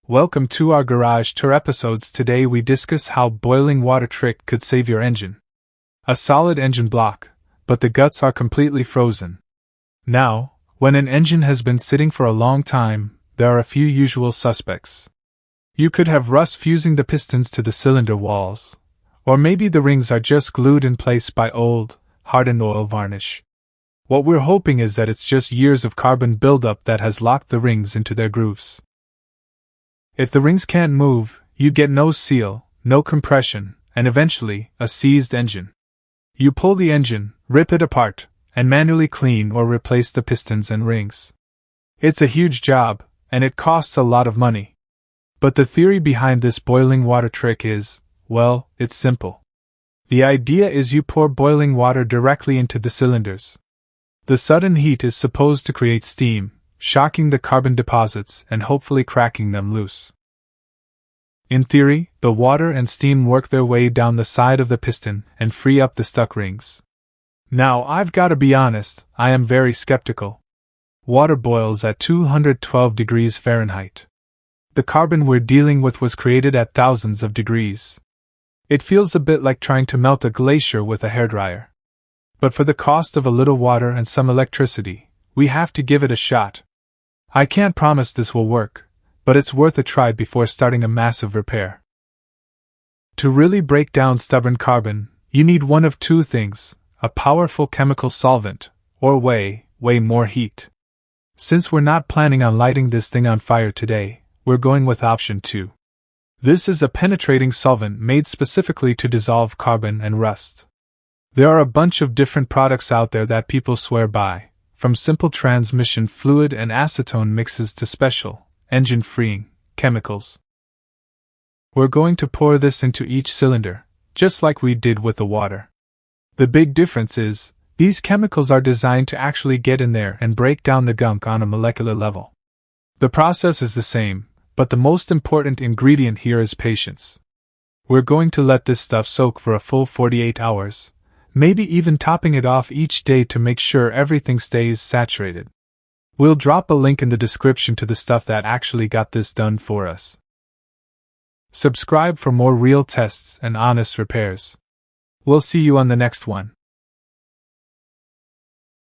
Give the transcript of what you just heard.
Welcome to our garage tour episodes. Today we discuss how boiling water trick could save your engine. A solid engine block, but the guts are completely frozen. Now, when an engine has been sitting for a long time, there are a few usual suspects. You could have rust fusing the pistons to the cylinder walls, or maybe the rings are just glued in place by old, hardened oil varnish. What we're hoping is that it's just years of carbon buildup that has locked the rings into their grooves. If the rings can't move, you get no seal, no compression, and eventually, a seized engine. You pull the engine, rip it apart, and manually clean or replace the pistons and rings. It's a huge job, and it costs a lot of money. But the theory behind this boiling water trick is, well, it's simple. The idea is you pour boiling water directly into the cylinders. The sudden heat is supposed to create steam, shocking the carbon deposits and hopefully cracking them loose. In theory, the water and steam work their way down the side of the piston and free up the stuck rings. Now, I've got to be honest, I am very skeptical. Water boils at 212 degrees Fahrenheit. The carbon we're dealing with was created at thousands of degrees. It feels a bit like trying to melt a glacier with a hairdryer. But for the cost of a little water and some electricity, we have to give it a shot. I can't promise this will work, but it's worth a try before starting a massive repair. To really break down stubborn carbon, you need one of two things: a powerful chemical solvent, or way more heat. Since we're not planning on lighting this thing on fire today, we're going with option 2. This is a penetrating solvent made specifically to dissolve carbon and rust. There are a bunch of different products out there that people swear by, from simple transmission fluid and acetone mixes to special, engine-freeing chemicals. We're going to pour this into each cylinder, just like we did with the water. The big difference is, these chemicals are designed to actually get in there and break down the gunk on a molecular level. The process is the same, but the most important ingredient here is patience. We're going to let this stuff soak for a full 48 hours. Maybe even topping it off each day to make sure everything stays saturated. We'll drop a link in the description to the stuff that actually got this done for us. Subscribe for more real tests and honest repairs. We'll see you on the next one.